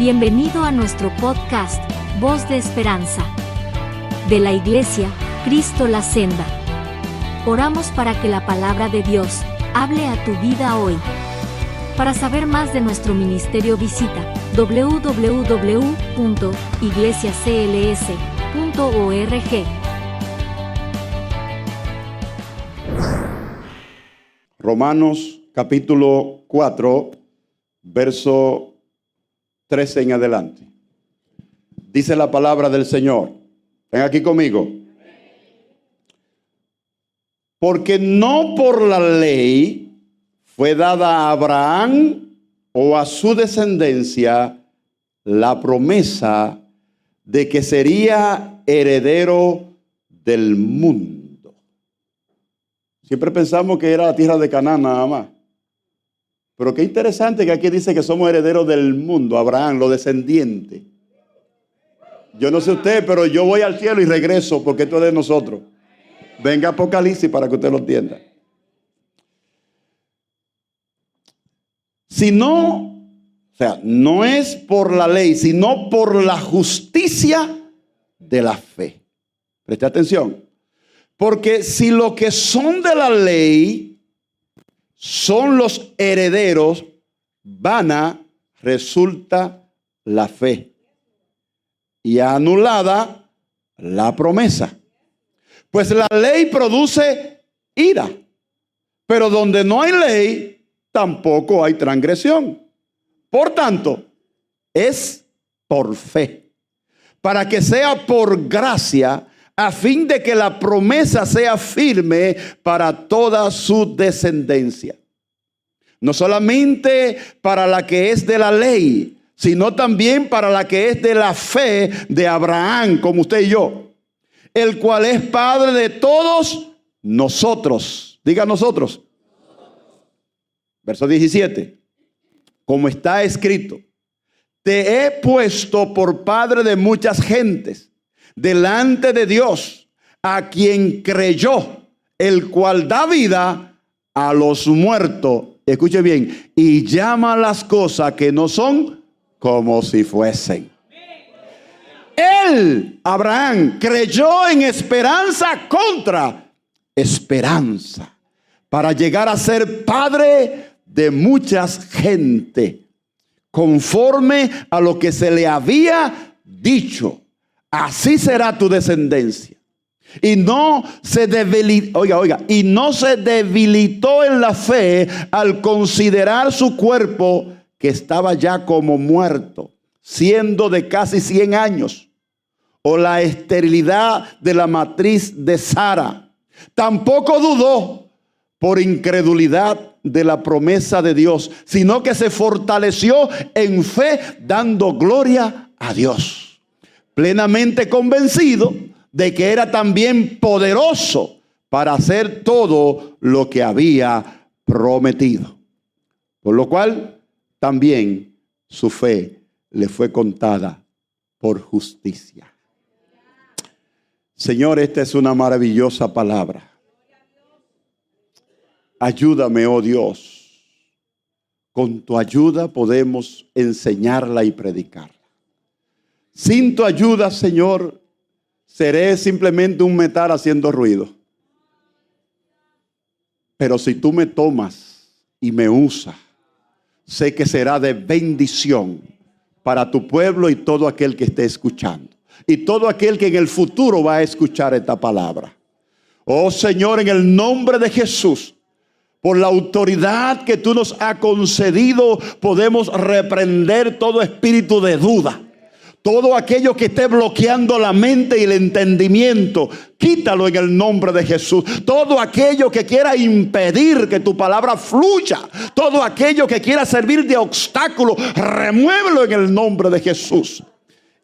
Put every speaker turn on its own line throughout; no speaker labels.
Bienvenido a nuestro podcast, Voz de Esperanza. De la Iglesia, Cristo la Senda. Oramos para que la palabra de Dios hable a tu vida hoy. Para saber más de nuestro ministerio visita www.iglesiacls.org.
Romanos capítulo 4, verso 13 en adelante. Dice la palabra del Señor. Ven aquí conmigo. Porque no por la ley fue dada a Abraham o a su descendencia la promesa de que sería heredero del mundo. Siempre pensamos que era la tierra de Canaán nada más. Pero qué interesante que aquí dice que somos herederos del mundo, Abraham, los descendientes. Yo no sé usted, pero yo voy al cielo y regreso porque esto es de nosotros. Venga Apocalipsis para que usted lo entienda. Si no, no es por la ley, sino por la justicia de la fe. Preste atención. Porque si los que son de la ley son los herederos, vana resulta la fe y anulada la promesa. Pues la ley produce ira, pero donde no hay ley, tampoco hay transgresión. Por tanto, es por fe, para que sea por gracia, a fin de que la promesa sea firme para toda su descendencia. No solamente para la que es de la ley, sino también para la que es de la fe de Abraham, como usted y yo, el cual es Padre de todos nosotros. Diga nosotros. Verso 17. Como está escrito, te he puesto por padre de muchas gentes delante de Dios, a quien creyó, el cual da vida a los muertos. Escuche bien, y llama las cosas que no son como si fuesen. Él, Abraham, creyó en esperanza contra esperanza, para llegar a ser padre de muchas gente, conforme a lo que se le había dicho. Así será tu descendencia. Y no se debilitó, y no se debilitó en la fe al considerar su cuerpo, que estaba ya como muerto, siendo de casi 100 años, o la esterilidad de la matriz de Sara. Tampoco dudó por incredulidad de la promesa de Dios, sino que se fortaleció en fe, dando gloria a Dios, plenamente convencido de que era también poderoso para hacer todo lo que había prometido. Por lo cual también su fe le fue contada por justicia. Señor, esta es una maravillosa palabra. Ayúdame, oh Dios. Con tu ayuda podemos enseñarla y predicarla. Sin tu ayuda, Señor, seré simplemente un metal haciendo ruido. Pero si tú me tomas y me usas, sé que será de bendición para tu pueblo y todo aquel que esté escuchando. Y todo aquel que en el futuro va a escuchar esta palabra. Oh Señor, en el nombre de Jesús, por la autoridad que tú nos has concedido, podemos reprender todo espíritu de duda. Todo aquello que esté bloqueando la mente y el entendimiento, quítalo en el nombre de Jesús. Todo aquello que quiera impedir que tu palabra fluya, todo aquello que quiera servir de obstáculo, remuévelo en el nombre de Jesús.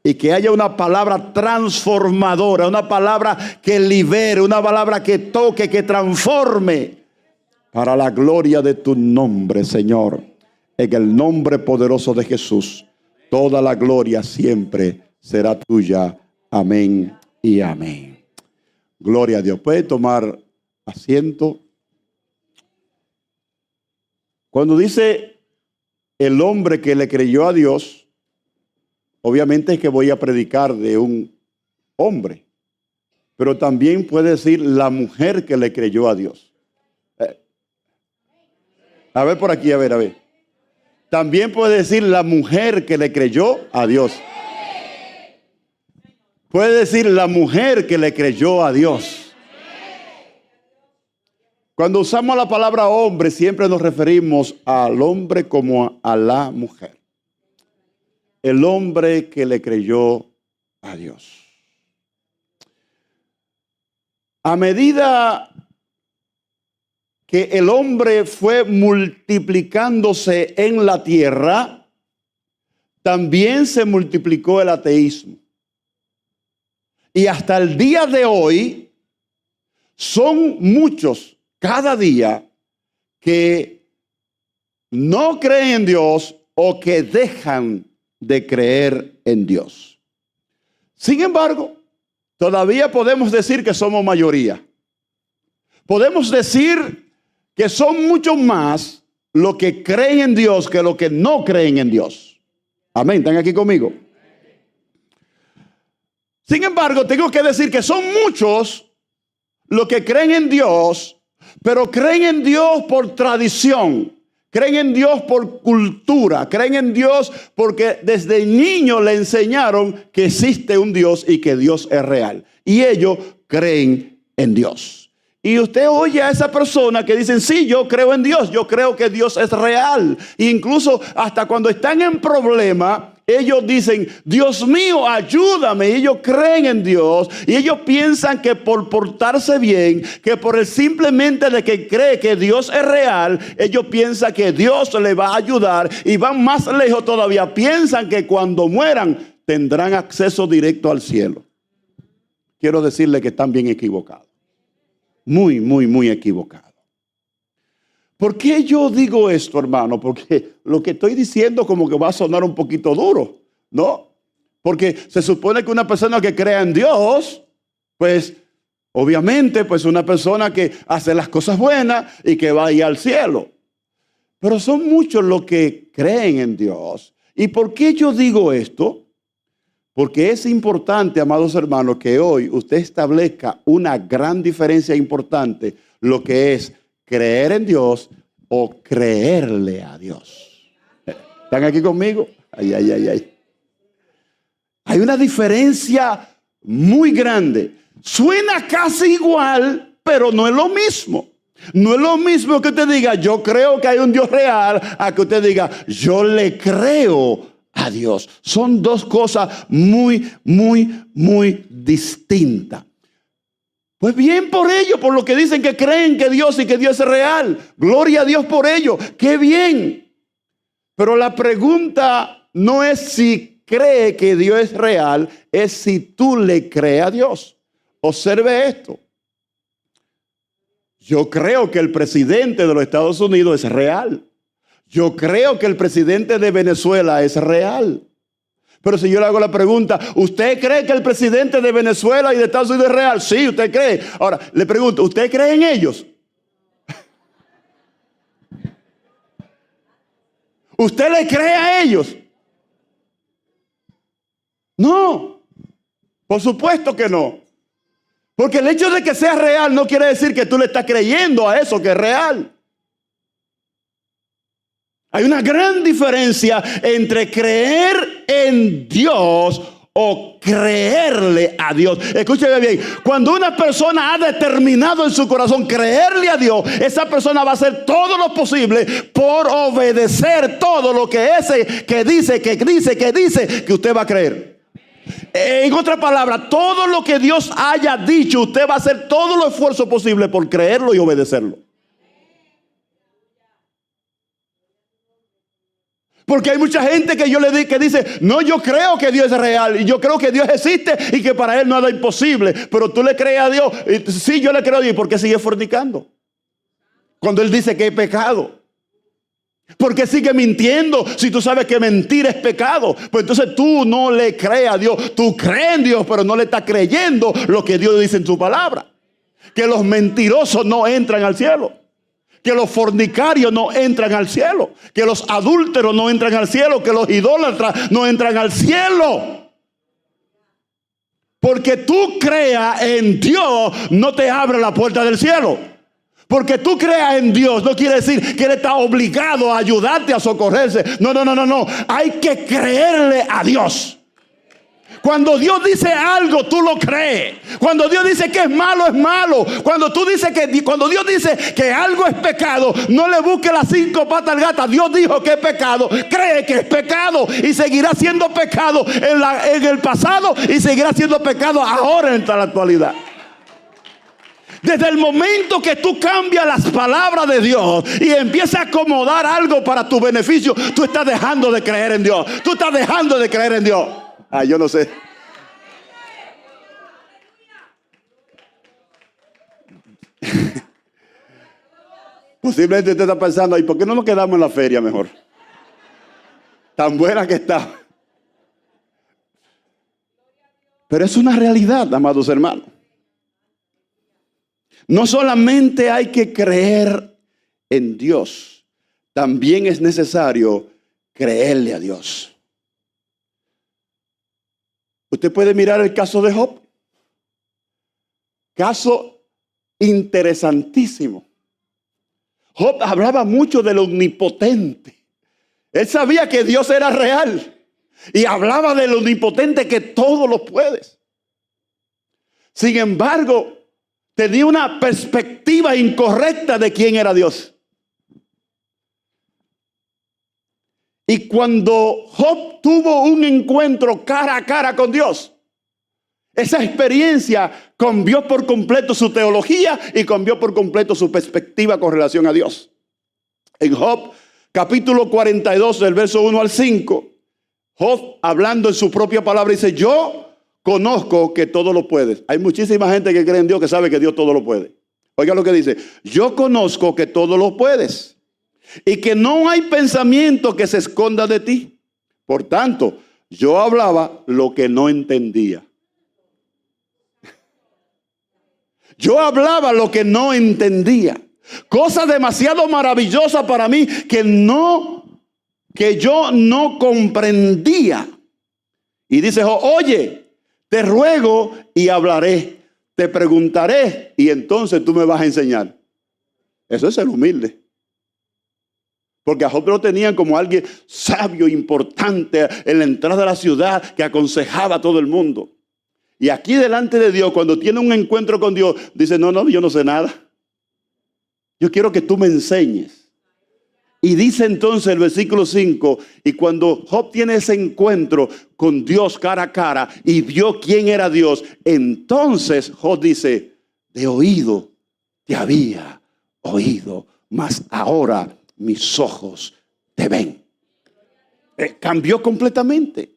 Y que haya una palabra transformadora, una palabra que libere, una palabra que toque, que transforme, para la gloria de tu nombre, Señor. En el nombre poderoso de Jesús, toda la gloria siempre será tuya. Amén y amén. Gloria a Dios. Puede tomar asiento. Cuando dice el hombre que le creyó a Dios, obviamente es que voy a predicar de un hombre, pero también puede decir la mujer que le creyó a Dios. A ver por aquí, a ver. También puede decir la mujer que le creyó a Dios. Puede decir la mujer que le creyó a Dios. Cuando usamos la palabra hombre, siempre nos referimos al hombre como a la mujer. El hombre que le creyó a Dios. A medida que el hombre fue multiplicándose en la tierra, también se multiplicó el ateísmo. Y hasta el día de hoy, son muchos cada día que no creen en Dios o que dejan de creer en Dios. Sin embargo, todavía podemos decir que somos mayoría. Podemos decir que son mucho más los que creen en Dios que los que no creen en Dios. Amén, ¿están aquí conmigo? Sin embargo, tengo que decir que son muchos los que creen en Dios, pero creen en Dios por tradición. Creen en Dios por cultura, creen en Dios porque desde niño le enseñaron que existe un Dios y que Dios es real. Y ellos creen en Dios. Y usted oye a esa persona que dicen, sí, yo creo en Dios, yo creo que Dios es real. E incluso hasta cuando están en problema, ellos dicen, Dios mío, ayúdame. Y ellos creen en Dios. Y ellos piensan que por portarse bien, que por el simplemente de que cree que Dios es real, ellos piensan que Dios le va a ayudar. Y van más lejos todavía. Piensan que cuando mueran tendrán acceso directo al cielo. Quiero decirle que están bien equivocados. Muy, muy, muy equivocado. ¿Por qué yo digo esto, hermano? Porque lo que estoy diciendo como que va a sonar un poquito duro, ¿no? Porque se supone que una persona que crea en Dios, pues obviamente, pues una persona que hace las cosas buenas y que va a ir al cielo. Pero son muchos los que creen en Dios. ¿Y por qué yo digo esto? Porque es importante, amados hermanos, que hoy usted establezca una gran diferencia importante, lo que es creer en Dios o creerle a Dios. ¿Están aquí conmigo? Ay. Hay una diferencia muy grande. Suena casi igual, pero no es lo mismo. No es lo mismo que usted diga, yo creo que hay un Dios real, a que usted diga, yo le creo a Dios. Son dos cosas muy, muy, muy distintas. Pues bien por ello, por lo que dicen que creen que Dios y que Dios es real. Gloria a Dios por ello. ¡Qué bien! Pero la pregunta no es si cree que Dios es real, es si tú le crees a Dios. Observe esto. Yo creo que el presidente de los Estados Unidos es real. Yo creo que el presidente de Venezuela es real. Pero si yo le hago la pregunta, ¿usted cree que el presidente de Venezuela y de Estados Unidos es real? Sí, usted cree. Ahora, le pregunto, ¿usted cree en ellos? ¿Usted le cree a ellos? No, por supuesto que no. Porque el hecho de que sea real no quiere decir que tú le estás creyendo a eso que es real. Hay una gran diferencia entre creer en Dios o creerle a Dios. Escúcheme bien, cuando una persona ha determinado en su corazón creerle a Dios, esa persona va a hacer todo lo posible por obedecer todo lo que ese que dice que usted va a creer. En otras palabras, todo lo que Dios haya dicho, usted va a hacer todo el esfuerzo posible por creerlo y obedecerlo. Porque hay mucha gente que yo le digo que dice, no, yo creo que Dios es real y yo creo que Dios existe y que para él nada es imposible. Pero tú le crees a Dios. Y, sí, yo le creo a Dios. ¿Por qué sigue fornicando? Cuando él dice que es pecado. ¿Por qué sigue mintiendo si tú sabes que mentir es pecado? Pues entonces tú no le crees a Dios. Tú crees en Dios, pero no le estás creyendo lo que Dios dice en su palabra. Que los mentirosos no entran al cielo. que los fornicarios no entran al cielo, que los adúlteros no entran al cielo, que los idólatras no entran al cielo. Porque tú creas en Dios no te abre la puerta del cielo. Porque tú creas en Dios no quiere decir que Él está obligado a ayudarte, a socorrerse. No. Hay que creerle a Dios. Cuando Dios dice algo, tú lo crees. Cuando Dios dice que es malo, es malo. Cuando Dios dice que algo es pecado, no le busque las 5 patas al gato. Dios dijo que es pecado, cree que es pecado y seguirá siendo pecado en el pasado y seguirá siendo pecado ahora en la actualidad. Desde el momento que tú cambias las palabras de Dios y empiezas a acomodar algo para tu beneficio, tú estás dejando de creer en Dios. Tú estás dejando de creer en Dios. Yo no sé. Posiblemente usted está pensando, ¿y por qué no nos quedamos en la feria mejor? Tan buena que está. Pero es una realidad, amados hermanos. No solamente hay que creer en Dios, también es necesario creerle a Dios. Usted puede mirar el caso de Job. Caso interesantísimo. Job hablaba mucho del omnipotente. Él sabía que Dios era real. Y hablaba del omnipotente que todo lo puede. Sin embargo, tenía una perspectiva incorrecta de quién era Dios. Y cuando Job tuvo un encuentro cara a cara con Dios, esa experiencia cambió por completo su teología y cambió por completo su perspectiva con relación a Dios. En Job, capítulo 42, del verso 1 al 5, Job, hablando en su propia palabra, dice: yo conozco que todo lo puedes. Hay muchísima gente que cree en Dios, que sabe que Dios todo lo puede. Oiga lo que dice: yo conozco que todo lo puedes y que no hay pensamiento que se esconda de ti. Por tanto, yo hablaba lo que no entendía. Yo hablaba lo que no entendía. Cosa demasiado maravillosa para mí que yo no comprendía. Y dice: oye, te ruego y hablaré, te preguntaré y entonces tú me vas a enseñar. Eso es ser humilde. Porque a Job lo tenían como alguien sabio, importante en la entrada de la ciudad, que aconsejaba a todo el mundo. Y aquí delante de Dios, cuando tiene un encuentro con Dios, dice: no, yo no sé nada. Yo quiero que tú me enseñes. Y dice entonces el versículo 5, y cuando Job tiene ese encuentro con Dios cara a cara y vio quién era Dios, entonces Job dice: de oído te había oído, mas ahora mis ojos te ven. Cambió completamente.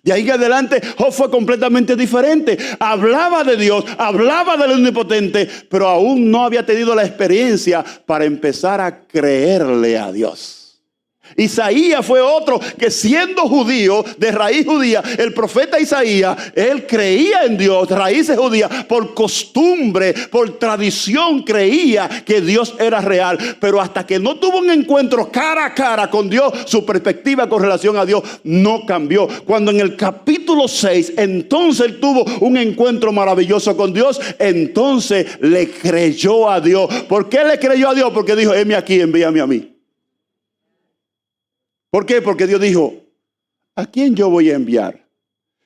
De ahí en adelante Job fue completamente diferente. Hablaba de Dios, hablaba del omnipotente, pero aún no había tenido la experiencia para empezar a creerle a Dios. Isaías fue otro que, siendo judío, de raíz judía, el profeta Isaías, él creía en Dios, raíces judías, por costumbre, por tradición, creía que Dios era real. Pero hasta que no tuvo un encuentro cara a cara con Dios, su perspectiva con relación a Dios no cambió. Cuando en el capítulo 6, entonces él tuvo un encuentro maravilloso con Dios, entonces le creyó a Dios. ¿Por qué le creyó a Dios? Porque dijo: heme aquí, envíame a mí. ¿Por qué? Porque Dios dijo: ¿a quién yo voy a enviar?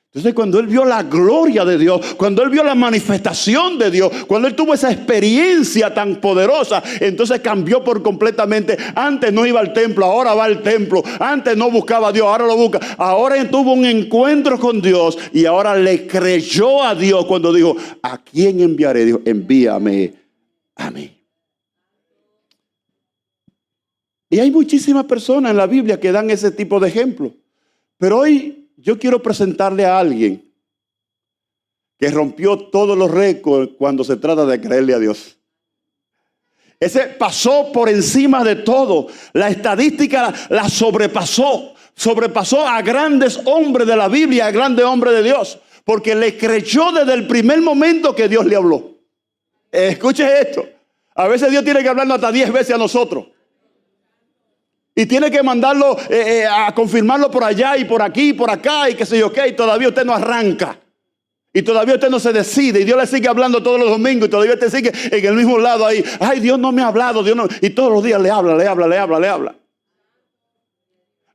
Entonces, cuando él vio la gloria de Dios, cuando él vio la manifestación de Dios, cuando él tuvo esa experiencia tan poderosa, entonces cambió por completamente. Antes no iba al templo, ahora va al templo. Antes no buscaba a Dios, ahora lo busca. Ahora tuvo un encuentro con Dios y ahora le creyó a Dios cuando dijo: ¿a quién enviaré? Dijo: envíame a mí. Y hay muchísimas personas en la Biblia que dan ese tipo de ejemplo. Pero hoy yo quiero presentarle a alguien que rompió todos los récords cuando se trata de creerle a Dios. Ese pasó por encima de todo. La estadística la sobrepasó. Sobrepasó a grandes hombres de la Biblia, a grandes hombres de Dios. Porque le creyó desde el primer momento que Dios le habló. Escuche esto. A veces Dios tiene que hablarnos hasta 10 veces a nosotros. Y tiene que mandarlo a confirmarlo por allá y por aquí y por acá y qué sé yo qué. Y todavía usted no arranca. Y todavía usted no se decide. Y Dios le sigue hablando todos los domingos. Y todavía usted sigue en el mismo lado ahí. Ay, Dios no me ha hablado. Dios no. Y todos los días le habla.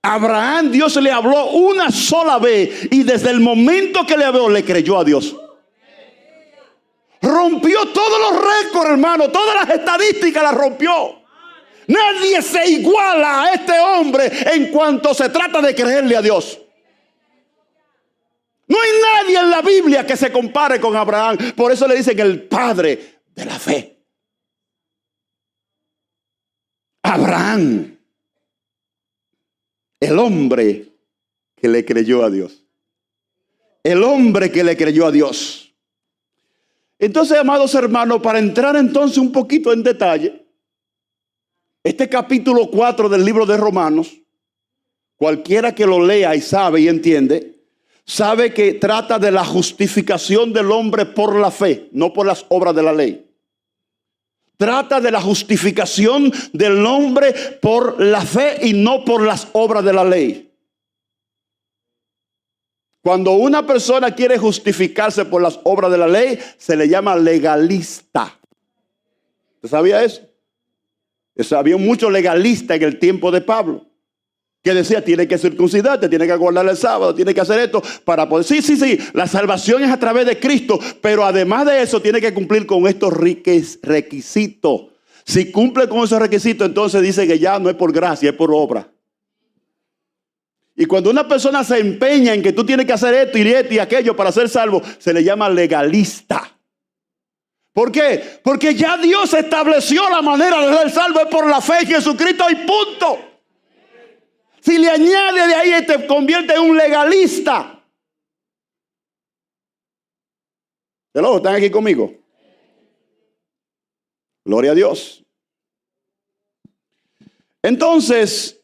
Abraham, Dios le habló una sola vez. Y desde el momento que le habló, le creyó a Dios. Rompió todos los récords, hermano. Todas las estadísticas las rompió. Nadie se iguala a este hombre en cuanto se trata de creerle a Dios. No hay nadie en la Biblia que se compare con Abraham. Por eso le dicen el padre de la fe. Abraham, el hombre que le creyó a Dios. El hombre que le creyó a Dios. Entonces, amados hermanos, para entrar entonces un poquito en detalle, este capítulo 4 del libro de Romanos, cualquiera que lo lea y sabe y entiende, sabe que trata de la justificación del hombre por la fe, no por las obras de la ley. Trata de la justificación del hombre por la fe y no por las obras de la ley. Cuando una persona quiere justificarse por las obras de la ley, se le llama legalista. ¿Usted sabía eso? Había muchos legalistas en el tiempo de Pablo que decía, tiene que circuncidarte, tiene que guardar el sábado, tiene que hacer esto para poder. Sí, la salvación es a través de Cristo, pero además de eso tiene que cumplir con estos requisitos. Si cumple con esos requisitos, entonces dice que ya no es por gracia, es por obra. Y cuando una persona se empeña en que tú tienes que hacer esto y aquello para ser salvo, se le llama legalista. ¿Por qué? Porque ya Dios estableció la manera de ser salvo, es por la fe en Jesucristo y punto. Si le añade de ahí, te convierte en un legalista. Hello, ¿están aquí conmigo? Gloria a Dios. Entonces,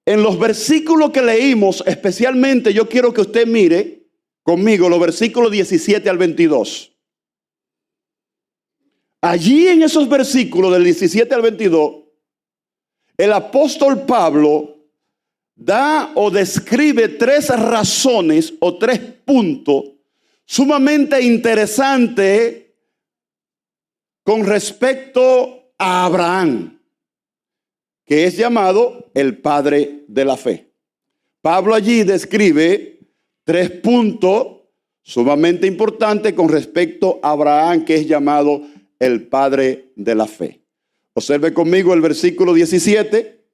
en los versículos que leímos, especialmente yo quiero que usted mire conmigo los versículos 17 al 22. Allí en esos versículos del 17 al 22, el apóstol Pablo da o describe 3 razones o 3 puntos sumamente interesantes con respecto a Abraham, que es llamado el padre de la fe. Pablo allí describe 3 puntos sumamente importantes con respecto a Abraham, que es llamado el padre de la fe. Observe conmigo el versículo 17.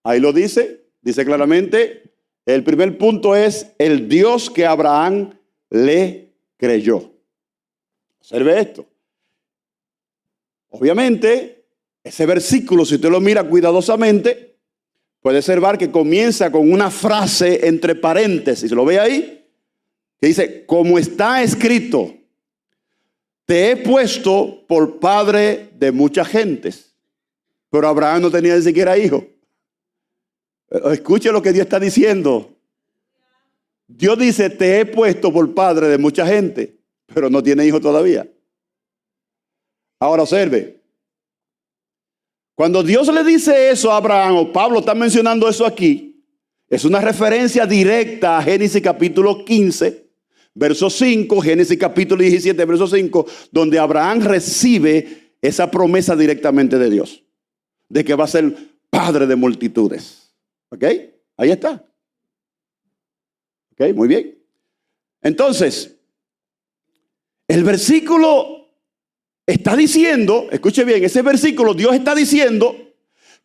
Ahí lo dice claramente. El primer punto es el Dios que Abraham le creyó. Observe esto. Obviamente, ese versículo, si usted lo mira cuidadosamente, puede observar que comienza con una frase entre paréntesis. ¿Lo ve ahí? Que dice, como está escrito, te he puesto por padre de muchas gentes. Pero Abraham no tenía ni siquiera hijo. Escuche lo que Dios está diciendo. Dios dice, te he puesto por padre de mucha gente, pero no tiene hijo todavía. Ahora observe. Cuando Dios le dice eso a Abraham, o Pablo está mencionando eso aquí, es una referencia directa a Génesis capítulo 15, verso 5, Génesis capítulo 17, verso 5, donde Abraham recibe esa promesa directamente de Dios, de que va a ser padre de multitudes. ¿Ok? Ahí está. ¿Ok? Muy bien. Entonces, el versículo está diciendo, escuche bien, ese versículo Dios está diciendo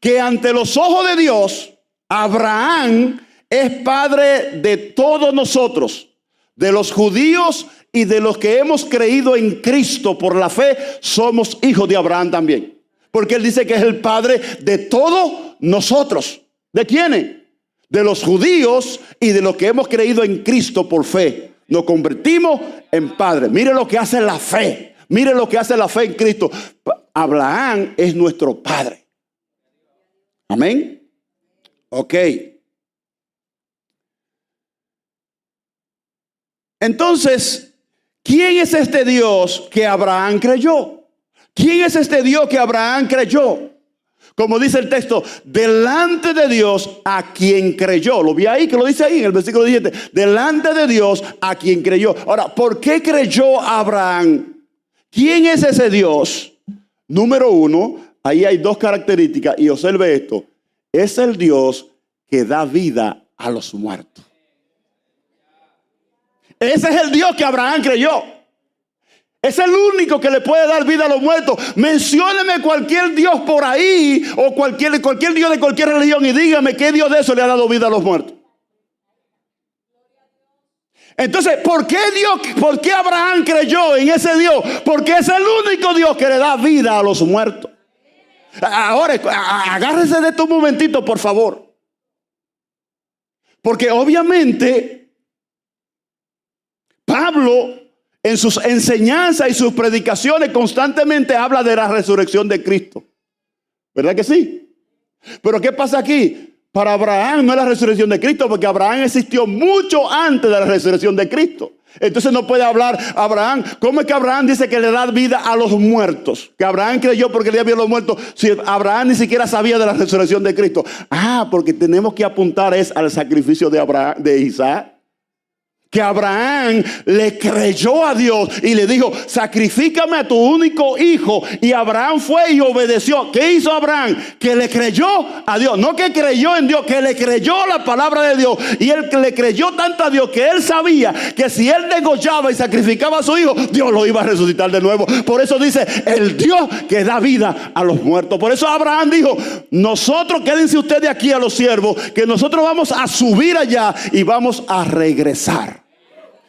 que ante los ojos de Dios, Abraham es padre de todos nosotros, de los judíos y de los que hemos creído en Cristo por la fe, somos hijos de Abraham también. Porque él dice que es el padre de todos nosotros. ¿De quiénes? De los judíos y de los que hemos creído en Cristo por fe. Nos convertimos en padres. Mire lo que hace la fe. Mire lo que hace la fe en Cristo. Abraham es nuestro padre. Amén. Ok. Entonces, ¿quién es este Dios que Abraham creyó? ¿Quién es este Dios que Abraham creyó? Como dice el texto, delante de Dios a quien creyó. Lo vi ahí, que lo dice ahí en el versículo 17. Delante de Dios a quien creyó. Ahora, ¿por qué creyó Abraham? ¿Quién es ese Dios? Número uno, ahí hay dos características. Y observe esto. Es el Dios que da vida a los muertos. Ese es el Dios que Abraham creyó. Es el único que le puede dar vida a los muertos. Mencióneme cualquier Dios por ahí, o cualquier Dios de cualquier religión, y dígame qué Dios de eso le ha dado vida a los muertos. Entonces, ¿por qué Abraham creyó en ese Dios? Porque es el único Dios que le da vida a los muertos. Ahora, agárrese de esto un momentito, por favor. Porque obviamente Pablo, en sus enseñanzas y sus predicaciones, constantemente habla de la resurrección de Cristo. ¿Verdad que sí? Pero ¿qué pasa aquí? Para Abraham no es la resurrección de Cristo, porque Abraham existió mucho antes de la resurrección de Cristo. Entonces no puede hablar Abraham. ¿Cómo es que Abraham dice que le da vida a los muertos? Que Abraham creyó porque le da vida a los muertos, si Abraham ni siquiera sabía de la resurrección de Cristo. Porque tenemos que apuntar al sacrificio de Abraham, de Isaac. Que Abraham le creyó a Dios y le dijo: sacrifícame a tu único hijo. Y Abraham fue y obedeció. ¿Qué hizo Abraham? Que le creyó a Dios. No que creyó en Dios, que le creyó la palabra de Dios. Y él le creyó tanto a Dios que él sabía que si él degollaba y sacrificaba a su hijo, Dios lo iba a resucitar de nuevo. Por eso dice: el Dios que da vida a los muertos. Por eso Abraham dijo: nosotros, quédense ustedes aquí a los siervos, que nosotros vamos a subir allá y vamos a regresar.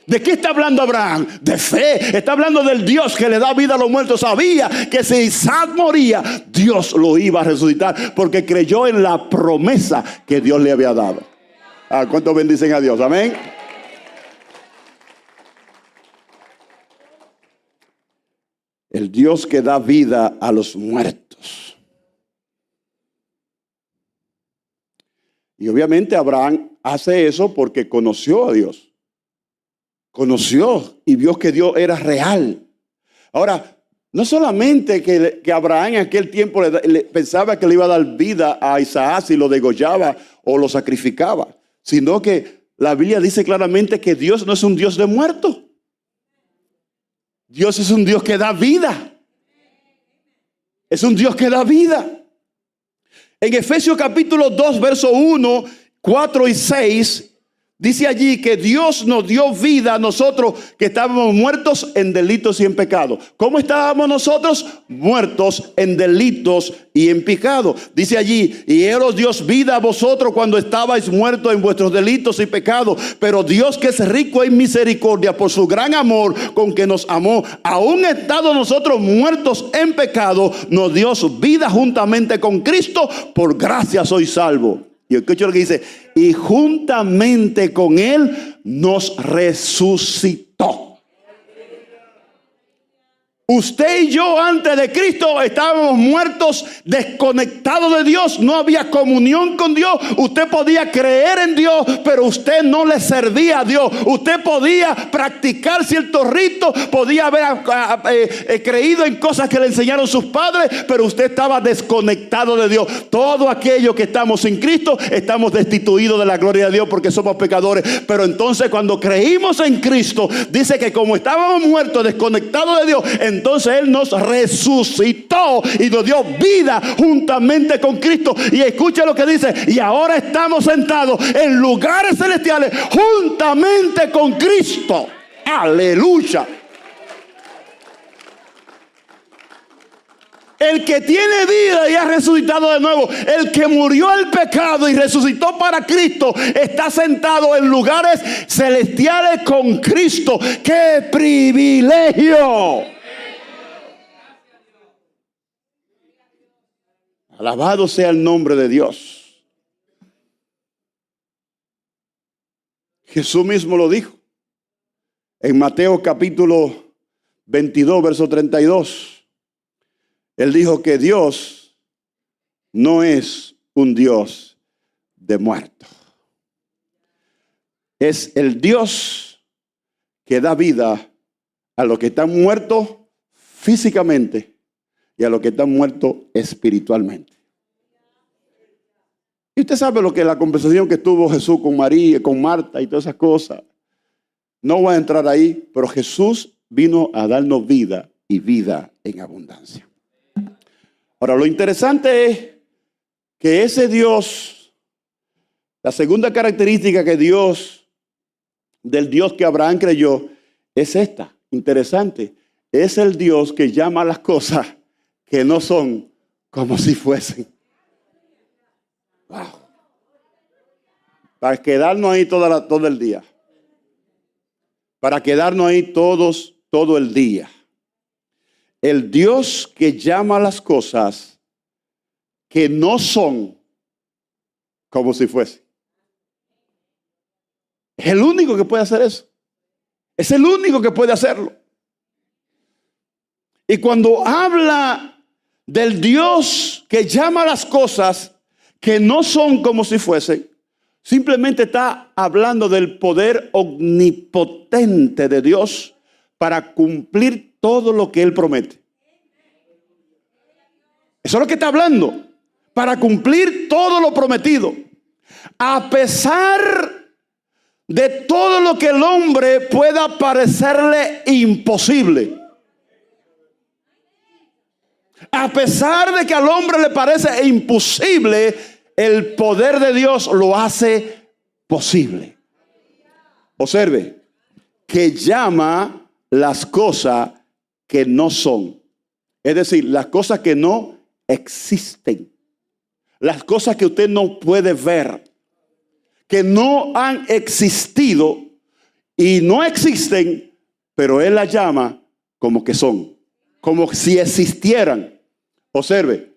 ¿De qué está hablando Abraham? De fe. Está hablando del Dios que le da vida a los muertos. Sabía que si Isaac moría, Dios lo iba a resucitar, porque creyó en la promesa que Dios le había dado. ¿Cuántos bendicen a Dios? Amén. El Dios que da vida a los muertos. Y obviamente Abraham hace eso porque conoció a Dios. Conoció y vio que Dios era real. Ahora, no solamente que Abraham en aquel tiempo le pensaba que le iba a dar vida a Isaac si lo degollaba o lo sacrificaba, sino que la Biblia dice claramente que Dios no es un Dios de muertos. Dios es un Dios que da vida. Es un Dios que da vida. En Efesios capítulo 2, verso 1, 4 y 6, dice allí que Dios nos dio vida a nosotros que estábamos muertos en delitos y en pecados. ¿Cómo estábamos nosotros? Muertos en delitos y en pecados. Dice allí: y Él os dio vida a vosotros cuando estabais muertos en vuestros delitos y pecados. Pero Dios, que es rico en misericordia, por su gran amor con que nos amó, aun estando nosotros muertos en pecado, nos dio vida juntamente con Cristo. Por gracia sois salvos. Y escucha lo que dice: y juntamente con Él nos resucitó. Usted y yo antes de Cristo estábamos muertos, desconectados de Dios. No había comunión con Dios. Usted podía creer en Dios, pero usted no le servía a Dios. Usted podía practicar ciertos ritos, podía haber creído en cosas que le enseñaron sus padres, pero usted estaba desconectado de Dios. Todo aquello que estamos sin Cristo, estamos destituidos de la gloria de Dios porque somos pecadores. Pero entonces cuando creímos en Cristo, dice que como estábamos muertos, desconectados de Dios, entonces Él nos resucitó y nos dio vida juntamente con Cristo. Y escucha lo que dice: y ahora estamos sentados en lugares celestiales juntamente con Cristo. Aleluya. El que tiene vida y ha resucitado de nuevo, el que murió al pecado y resucitó para Cristo, está sentado en lugares celestiales con Cristo. ¡Qué privilegio! Alabado sea el nombre de Dios. Jesús mismo lo dijo en Mateo capítulo 22, verso 32. Él dijo que Dios no es un Dios de muertos. Es el Dios que da vida a los que están muertos físicamente, y a los que están muertos espiritualmente. Y usted sabe lo que la conversación que tuvo Jesús con María, con Marta y todas esas cosas. No voy a entrar ahí, pero Jesús vino a darnos vida y vida en abundancia. Ahora, lo interesante es que ese Dios, la segunda característica del Dios que Abraham creyó, es esta, interesante. Es el Dios que llama a las cosas que no son como si fuesen. Wow. Para quedarnos ahí todo el día. Para quedarnos ahí todo el día. El Dios que llama a las cosas que no son como si fuesen. Es el único que puede hacer eso. Es el único que puede hacerlo. Y cuando habla del Dios que llama a las cosas que no son como si fuesen, simplemente está hablando del poder omnipotente de Dios para cumplir todo lo que Él promete. Eso es lo que está hablando. Para cumplir todo lo prometido. A pesar de todo lo que el hombre pueda parecerle imposible. A pesar de que al hombre le parece imposible, el poder de Dios lo hace posible. Observe, que llama las cosas que no son. Es decir, las cosas que no existen. Las cosas que usted no puede ver. Que no han existido y no existen, pero Él las llama como que son. Como si existieran. Observe,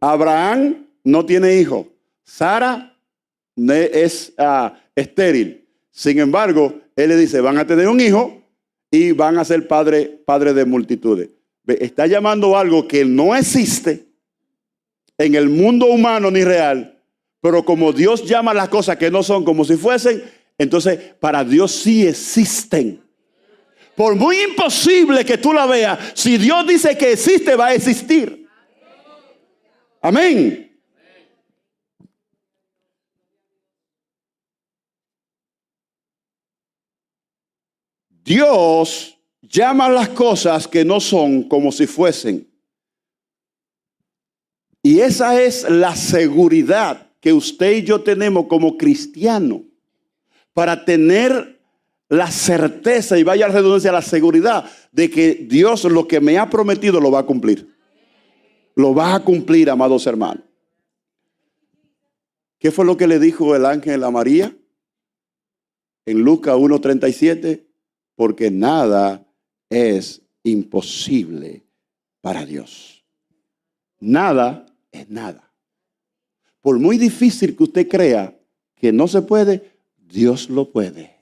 Abraham no tiene hijo. Sara es estéril. Sin embargo, Él le dice, van a tener un hijo y van a ser padre de multitudes. Está llamando algo que no existe en el mundo humano ni real, pero como Dios llama las cosas que no son como si fuesen, entonces para Dios sí existen. Por muy imposible que tú la veas, si Dios dice que existe, va a existir. Amén. Dios llama las cosas que no son como si fuesen. Y esa es la seguridad que usted y yo tenemos como cristianos para tener la certeza, y vaya a redundancia, la seguridad de que Dios lo que me ha prometido lo va a cumplir. Lo va a cumplir, amados hermanos. ¿Qué fue lo que le dijo el ángel a María? En Lucas 1:37, porque nada es imposible para Dios. Nada es nada. Por muy difícil que usted crea que no se puede, Dios lo puede.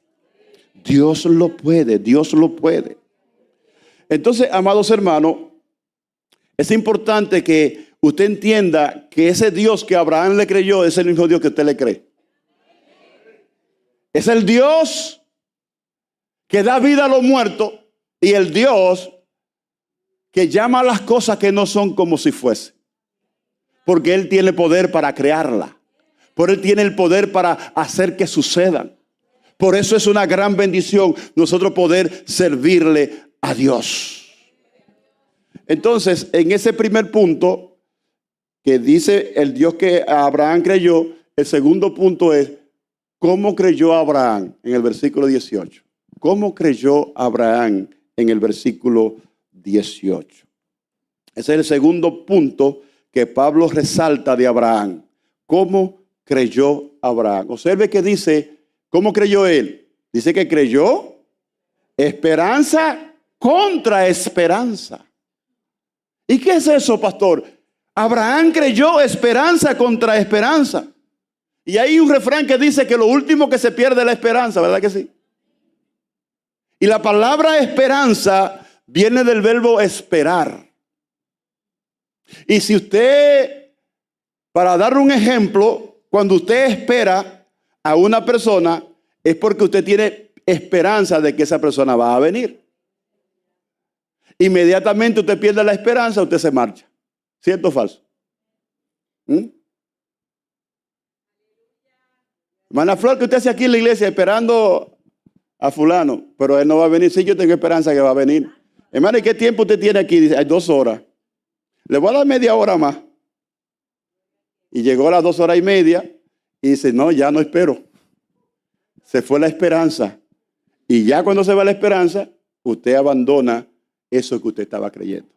Dios lo puede, Dios lo puede. Entonces, amados hermanos, es importante que usted entienda que ese Dios que Abraham le creyó es el mismo Dios que usted le cree. Es el Dios que da vida a los muertos y el Dios que llama a las cosas que no son como si fuese. Porque Él tiene poder para crearla. Por Él tiene el poder para hacer que sucedan. Por eso es una gran bendición nosotros poder servirle a Dios. Entonces, en ese primer punto que dice el Dios que Abraham creyó, el segundo punto es ¿cómo creyó Abraham? En el versículo 18. ¿Cómo creyó Abraham? En el versículo 18. Ese es el segundo punto que Pablo resalta de Abraham. ¿Cómo creyó Abraham? Observe que dice, ¿cómo creyó él? Dice que creyó esperanza contra esperanza. ¿Y qué es eso, pastor? Abraham creyó esperanza contra esperanza. Y hay un refrán que dice que lo último que se pierde es la esperanza, ¿verdad que sí? Y la palabra esperanza viene del verbo esperar. Y si usted, para dar un ejemplo, cuando usted espera a una persona, es porque usted tiene esperanza de que esa persona va a venir. Inmediatamente usted pierde la esperanza, usted se marcha. ¿Cierto o falso? Hermana Flor, que usted hace aquí en la iglesia esperando a fulano, pero él no va a venir. Sí, yo tengo esperanza que va a venir. Hermano, ¿y qué tiempo usted tiene aquí? Dice, hay 2 horas. Le voy a dar media hora más. Y llegó a las 2 horas y media y dice, no, ya no espero. Se fue la esperanza. Y ya cuando se va la esperanza, usted abandona eso que usted estaba creyendo.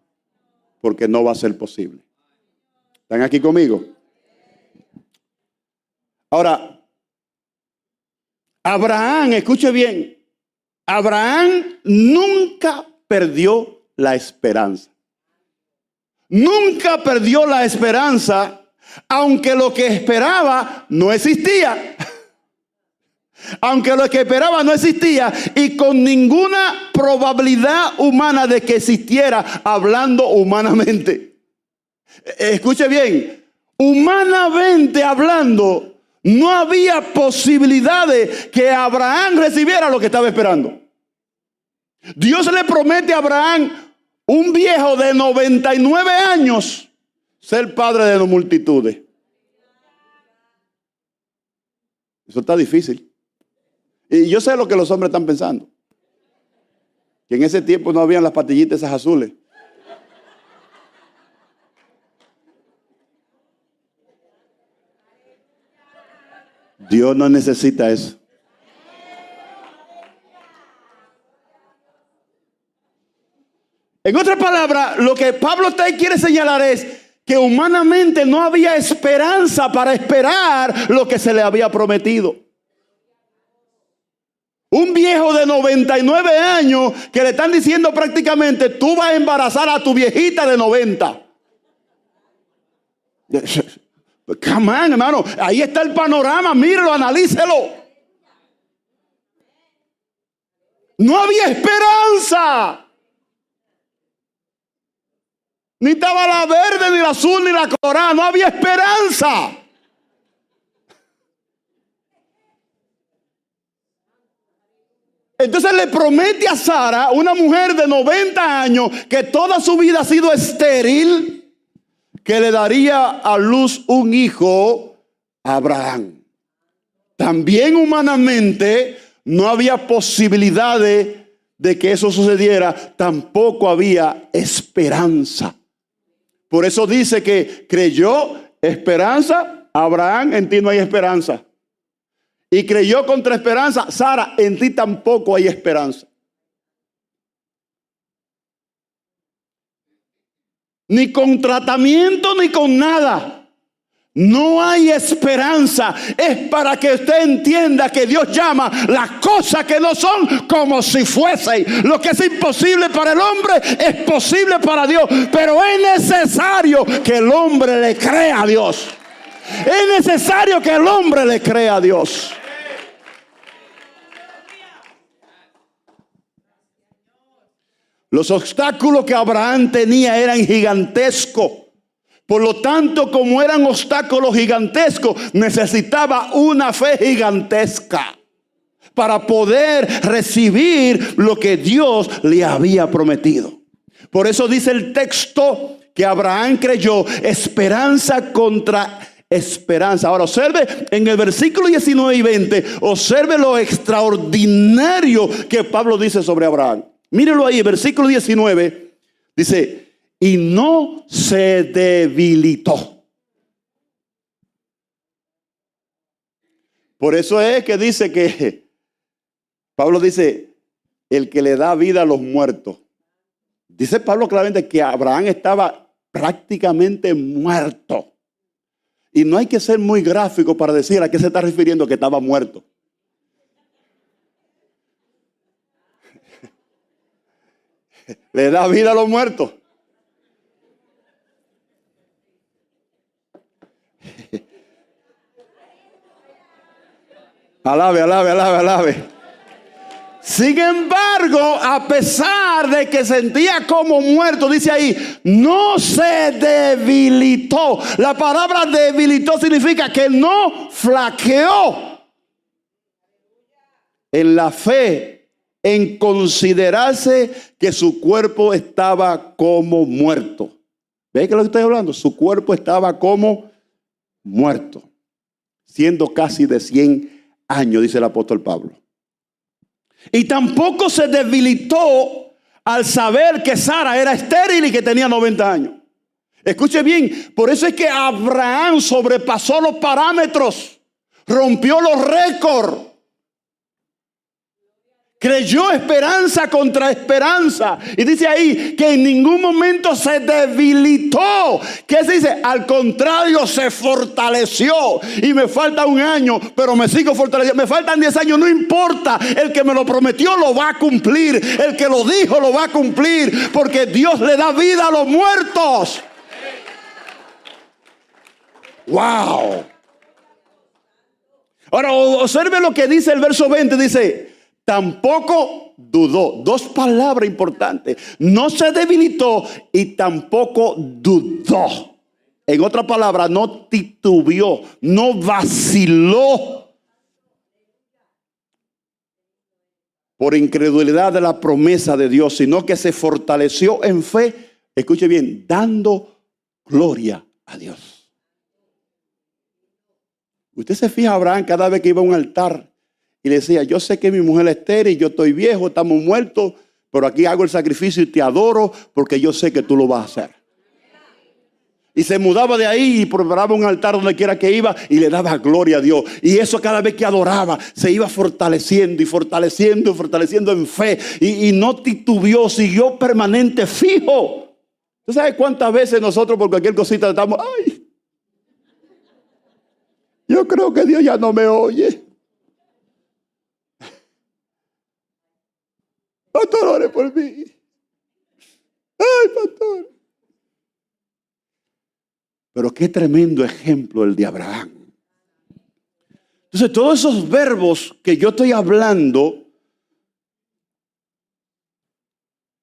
Porque no va a ser posible. ¿Están aquí conmigo? Ahora, Abraham, escuche bien, Abraham nunca perdió la esperanza. Nunca perdió la esperanza, aunque lo que esperaba no existía. Aunque lo que esperaba no existía y con ninguna probabilidad humana de que existiera, hablando humanamente. Escuche bien, humanamente hablando, no había posibilidad de que Abraham recibiera lo que estaba esperando. Dios le promete a Abraham, un viejo de 99 años, ser padre de multitudes. Eso está difícil. Y yo sé lo que los hombres están pensando. Que en ese tiempo no habían las pastillitas esas azules. Dios no necesita eso. En otras palabras, lo que Pablo quiere señalar es que humanamente no había esperanza para esperar lo que se le había prometido. Un viejo de 99 años que le están diciendo prácticamente, tú vas a embarazar a tu viejita de 90. Come on, hermano, ahí está el panorama, mírelo, analícelo. No había esperanza. Ni estaba la verde, ni la azul, ni la colorada. No había esperanza. Entonces le promete a Sara, una mujer de 90 años, que toda su vida ha sido estéril, que le daría a luz un hijo a Abraham. También humanamente no había posibilidades de que eso sucediera. Tampoco había esperanza. Por eso dice que creyó esperanza. Abraham, en ti no hay esperanza. Y creyó contra esperanza. Sara, en ti tampoco hay esperanza. Ni con tratamiento ni con nada. No hay esperanza. Es para que usted entienda que Dios llama las cosas que no son como si fuesen. Lo que es imposible para el hombre es posible para Dios. Pero es necesario que el hombre le crea a Dios. Es necesario que el hombre le crea a Dios. Los obstáculos que Abraham tenía eran gigantescos. Por lo tanto, como eran obstáculos gigantescos, necesitaba una fe gigantesca para poder recibir lo que Dios le había prometido. Por eso dice el texto que Abraham creyó esperanza contra esperanza. Ahora observe en el versículo 19 y 20, observe lo extraordinario que Pablo dice sobre Abraham. Mírelo ahí, versículo 19, dice, y no se debilitó. Por eso es que dice que, Pablo dice, el que le da vida a los muertos. Dice Pablo claramente que Abraham estaba prácticamente muerto. Y no hay que ser muy gráfico para decir a qué se está refiriendo que estaba muerto. Le da vida a los muertos. Alabe, alabe, alabe, alabe. Sin embargo, a pesar de que sentía como muerto, dice ahí, no se debilitó. La palabra debilitó significa que no flaqueó en la fe, en considerarse que su cuerpo estaba como muerto. ¿Ve que lo que estoy hablando? Su cuerpo estaba como muerto, siendo casi de 100 años, dice el apóstol Pablo. Y tampoco se debilitó al saber que Sara era estéril y que tenía 90 años. Escuche bien, por eso es que Abraham sobrepasó los parámetros, rompió los récords. Creyó esperanza contra esperanza. Y dice ahí que en ningún momento se debilitó. ¿Qué se dice? Al contrario, se fortaleció. Y me falta un año, pero me sigo fortaleciendo. Me faltan 10 años, no importa. El que me lo prometió lo va a cumplir. El que lo dijo lo va a cumplir. Porque Dios le da vida a los muertos. ¡Wow! Ahora observe lo que dice el verso 20. Dice: tampoco dudó. Dos palabras importantes. No se debilitó y tampoco dudó. En otra palabra, no titubeó, no vaciló por incredulidad de la promesa de Dios, sino que se fortaleció en fe. Escuche bien, dando gloria a Dios. Usted se fija, Abraham, cada vez que iba a un altar y le decía: yo sé que mi mujer es estéril, yo estoy viejo, estamos muertos, pero aquí hago el sacrificio y te adoro porque yo sé que tú lo vas a hacer. Y se mudaba de ahí y preparaba un altar donde quiera que iba y le daba gloria a Dios. Y eso cada vez que adoraba se iba fortaleciendo y fortaleciendo y fortaleciendo en fe. Y no titubeó, siguió permanente, fijo. ¿Tú sabes cuántas veces nosotros por cualquier cosita estamos: ay, yo creo que Dios ya no me oye? Pastor, ore por mí. Ay, pastor. Pero qué tremendo ejemplo el de Abraham. Entonces, todos esos verbos que yo estoy hablando,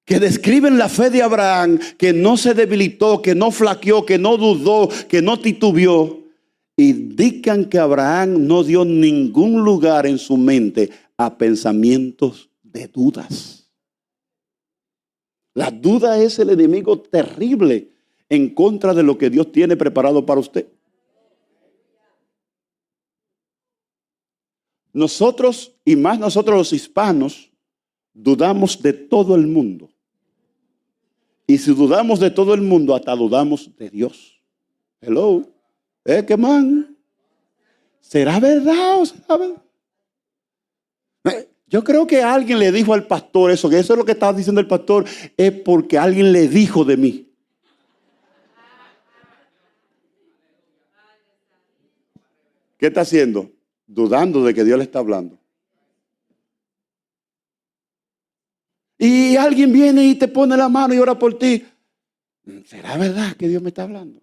que describen la fe de Abraham, que no se debilitó, que no flaqueó, que no dudó, que no titubeó, indican que Abraham no dio ningún lugar en su mente a pensamientos de dudas. La duda es el enemigo terrible en contra de lo que Dios tiene preparado para usted. Nosotros, y más nosotros los hispanos, dudamos de todo el mundo. Y si dudamos de todo el mundo, hasta dudamos de Dios. Hello. ¿Qué man? ¿Será verdad o será verdad? Yo creo que alguien le dijo al pastor eso, que eso es lo que estaba diciendo el pastor, es porque alguien le dijo de mí. ¿Qué está haciendo? Dudando de que Dios le está hablando. Y alguien viene y te pone la mano y ora por ti. ¿Será verdad que Dios me está hablando?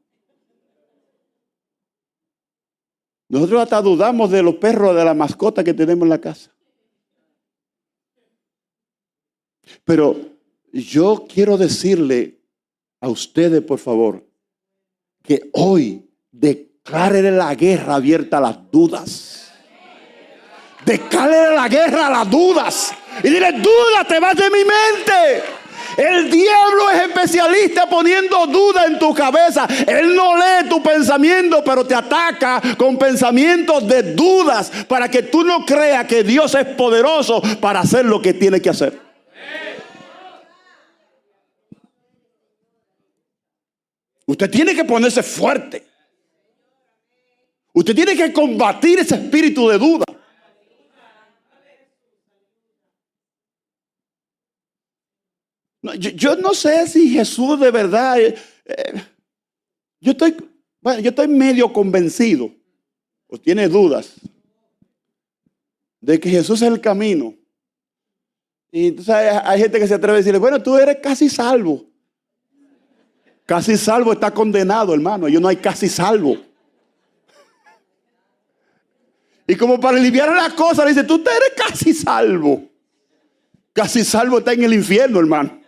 Nosotros hasta dudamos de los perros, de la mascota que tenemos en la casa. Pero yo quiero decirle a ustedes, por favor, que hoy declárele la guerra abierta a las dudas. Declárele la guerra a las dudas. Y dile: duda, te vas de mi mente. El diablo es especialista poniendo duda en tu cabeza. Él no lee tu pensamiento, pero te ataca con pensamientos de dudas para que tú no creas que Dios es poderoso para hacer lo que tiene que hacer. Usted tiene que ponerse fuerte. Usted tiene que combatir ese espíritu de duda. Yo no sé si Jesús de verdad, yo estoy medio convencido, o tiene dudas, de que Jesús es el camino. Y tú sabes, hay gente que se atreve a decirle: bueno, tú eres casi salvo. Casi salvo está condenado, hermano. Yo no hay casi salvo. Y como para aliviar las cosas, le dice: tú eres casi salvo. Casi salvo está en el infierno, hermano.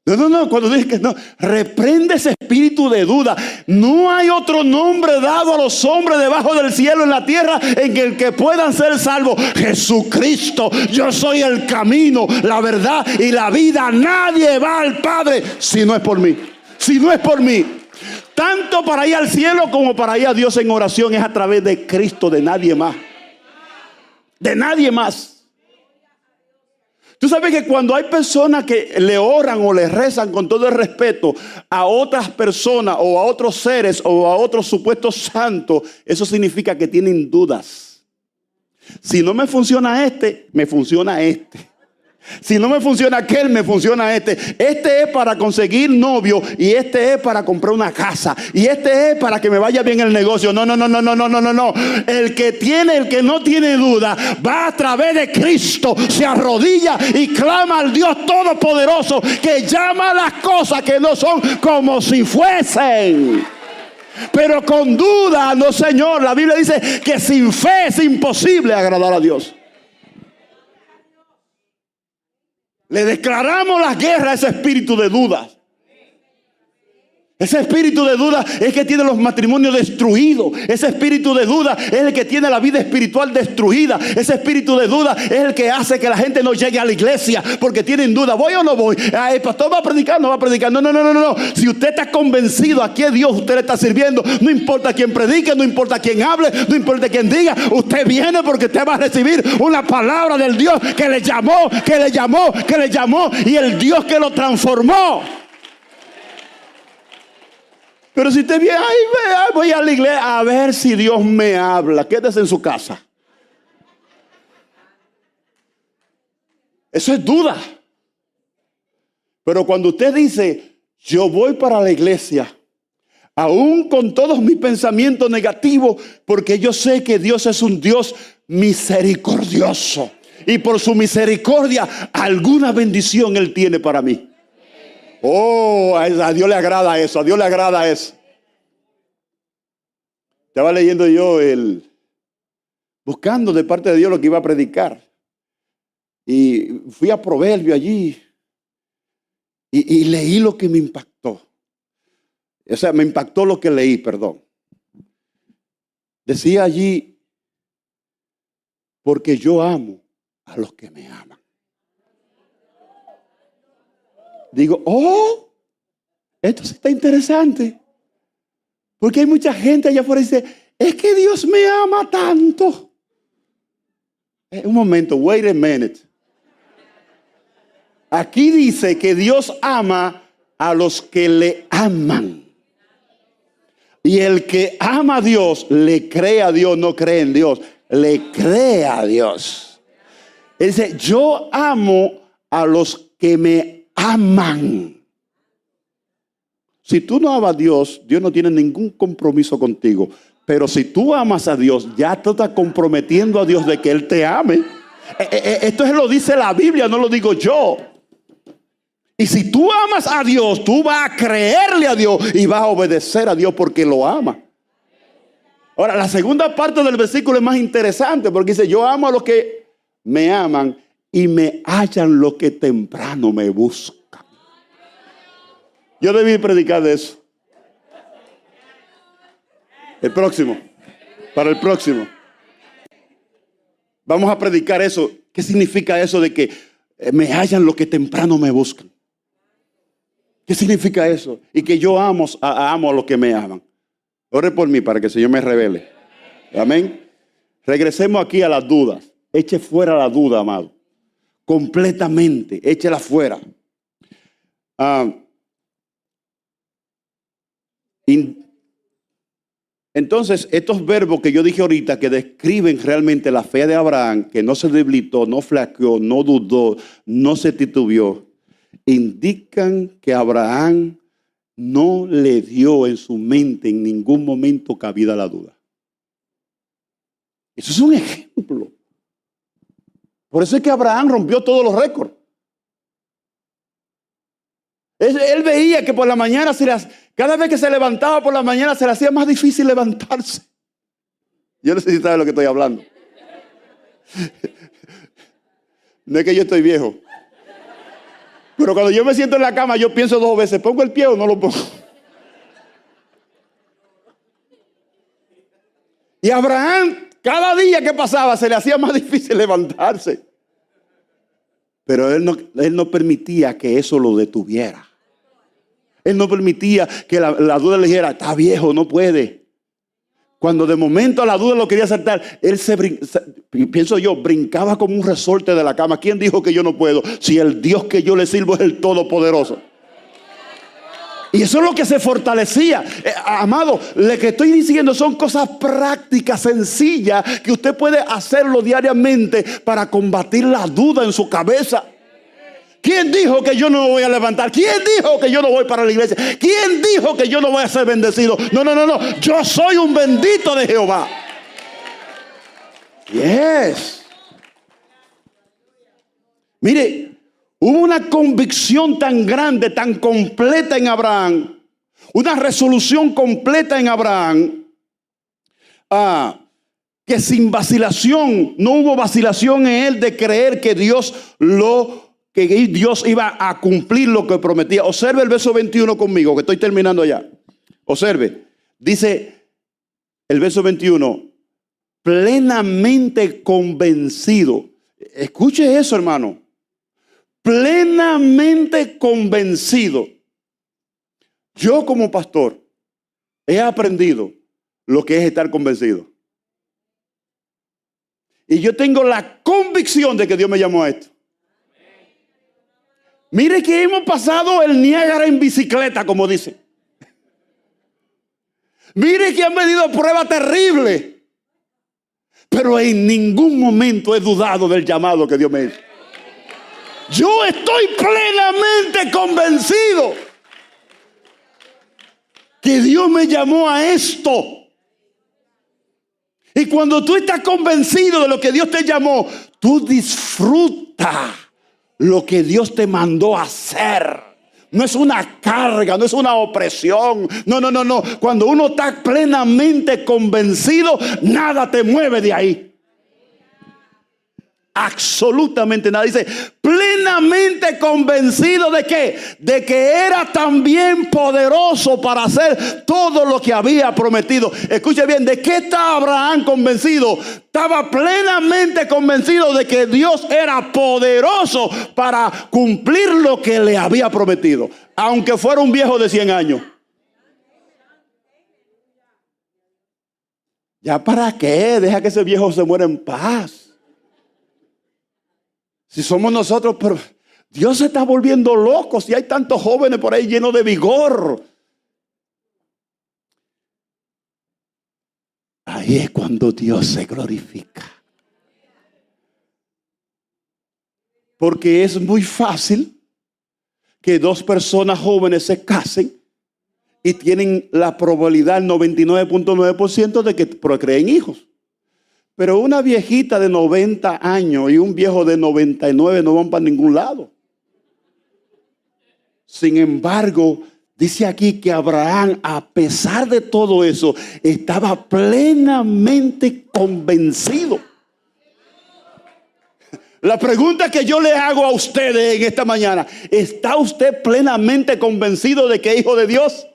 No, cuando dice que no, reprende ese espíritu de duda. No hay otro nombre dado a los hombres debajo del cielo en la tierra en el que puedan ser salvos. Jesucristo, yo soy el camino, la verdad y la vida. Nadie va al Padre si no es por mí. Si no es por mí. Tanto para ir al cielo como para ir a Dios en oración es a través de Cristo, de nadie más. De nadie más. Tú sabes que cuando hay personas que le oran o le rezan con todo el respeto a otras personas o a otros seres o a otros supuestos santos, eso significa que tienen dudas. Si no me funciona este, me funciona este. Si no me funciona aquel, me funciona este. Este es para conseguir novio y este es para comprar una casa y este es para que me vaya bien el negocio. No. El que no tiene duda va a través de Cristo, se arrodilla y clama al Dios Todopoderoso que llama a las cosas que no son como si fuesen. Pero con duda, no, Señor. La Biblia dice que sin fe es imposible agradar a Dios. Le declaramos la guerra a ese espíritu de duda. Ese espíritu de duda es que tiene los matrimonios destruidos. Ese espíritu de duda es el que tiene la vida espiritual destruida. Ese espíritu de duda es el que hace que la gente no llegue a la iglesia porque tienen duda. ¿Voy o no voy? El pastor va a predicar, no va a predicar. No. Si usted está convencido a qué Dios usted le está sirviendo, no importa quién predique, no importa quién hable, no importa quién diga, usted viene porque usted va a recibir una palabra del Dios que le llamó y el Dios que lo transformó. Pero si usted viene, voy a la iglesia a ver si Dios me habla. Quédese en su casa. Eso es duda. Pero cuando usted dice, yo voy para la iglesia, aún con todos mis pensamientos negativos, porque yo sé que Dios es un Dios misericordioso. Y por su misericordia, alguna bendición Él tiene para mí. Oh, a Dios le agrada eso, a Dios le agrada eso. Estaba leyendo yo buscando de parte de Dios lo que iba a predicar. Y fui a Proverbio allí y leí lo que me impactó. O sea, me impactó lo que leí, perdón. Decía allí, porque yo amo a los que me aman. Digo, esto sí está interesante. Porque hay mucha gente allá afuera que dice, es que Dios me ama tanto. Un momento, wait a minute. Aquí dice que Dios ama a los que le aman. Y el que ama a Dios, le cree a Dios, no cree en Dios, le cree a Dios. Él dice, yo amo a los que me aman. Si tú no amas a Dios, Dios no tiene ningún compromiso contigo. Pero si tú amas a Dios, ya tú estás comprometiendo a Dios de que Él te ame. Esto lo dice la Biblia, no lo digo yo. Y si tú amas a Dios, tú vas a creerle a Dios y vas a obedecer a Dios porque lo ama. Ahora, la segunda parte del versículo es más interesante porque dice, yo amo a los que me aman y me hallan los que temprano me buscan. Yo debí predicar de eso. Para el próximo. Vamos a predicar eso. ¿Qué significa eso de que me hallan los que temprano me buscan? ¿Qué significa eso? Y que yo amo a los que me aman. Ore por mí para que el Señor me revele. Amén. Regresemos aquí a las dudas. Eche fuera la duda, amado. Completamente. Échela fuera. Entonces, estos verbos que yo dije ahorita que describen realmente la fe de Abraham, que no se debilitó, no flaqueó, no dudó, no se titubeó, indican que Abraham no le dio en su mente en ningún momento cabida a la duda. Eso es un ejemplo. Por eso es que Abraham rompió todos los récords. Él veía que por la mañana, cada vez que se levantaba por la mañana, se le hacía más difícil levantarse. Yo no sé si sabe lo que estoy hablando. No es que yo estoy viejo. Pero cuando yo me siento en la cama, yo pienso 2 veces, ¿pongo el pie o no lo pongo? Y a Abraham, cada día que pasaba, se le hacía más difícil levantarse. Pero él no permitía que eso lo detuviera. Él no permitía que la duda le dijera, está viejo, no puede. Cuando de momento la duda lo quería saltar, él pienso yo, brincaba como un resorte de la cama. ¿Quién dijo que yo no puedo? Si el Dios que yo le sirvo es el Todopoderoso. Y eso es lo que se fortalecía. Amado, lo que estoy diciendo son cosas prácticas, sencillas, que usted puede hacerlo diariamente para combatir la duda en su cabeza. ¿Quién dijo que yo no me voy a levantar? ¿Quién dijo que yo no voy para la iglesia? ¿Quién dijo que yo no voy a ser bendecido? No. Yo soy un bendito de Jehová. Yes. Mire, hubo una convicción tan grande, tan completa en Abraham. Una resolución completa en Abraham. Que sin vacilación, no hubo vacilación en él de creer que Dios iba a cumplir lo que prometía. Observe el verso 21 conmigo, que estoy terminando ya. Observe, dice el verso 21, plenamente convencido. Escuche eso, hermano. Plenamente convencido. Yo como pastor he aprendido lo que es estar convencido. Y yo tengo la convicción de que Dios me llamó a esto. Mire que hemos pasado el Niágara en bicicleta, como dice. Mire que han venido pruebas terribles. Pero en ningún momento he dudado del llamado que Dios me hizo. Yo estoy plenamente convencido que Dios me llamó a esto. Y cuando tú estás convencido de lo que Dios te llamó, tú disfrutas lo que Dios te mandó a hacer. No es una carga, no es una opresión. No. Cuando uno está plenamente convencido, nada te mueve de ahí. Absolutamente nada. Dice, plenamente convencido de qué? De que era también poderoso para hacer todo lo que había prometido. Escuche bien, ¿de qué está Abraham convencido? Estaba plenamente convencido de que Dios era poderoso para cumplir lo que le había prometido, aunque fuera un viejo de 100 años. ¿Ya para qué? Deja que ese viejo se muera en paz. Si somos nosotros, pero Dios se está volviendo loco. Si hay tantos jóvenes por ahí llenos de vigor. Ahí es cuando Dios se glorifica. Porque es muy fácil que 2 personas jóvenes se casen y tienen la probabilidad, el 99.9% de que procreen hijos. Pero una viejita de 90 años y un viejo de 99 no van para ningún lado. Sin embargo, dice aquí que Abraham, a pesar de todo eso, estaba plenamente convencido. La pregunta que yo le hago a ustedes en esta mañana: ¿está usted plenamente convencido de que es hijo de Dios?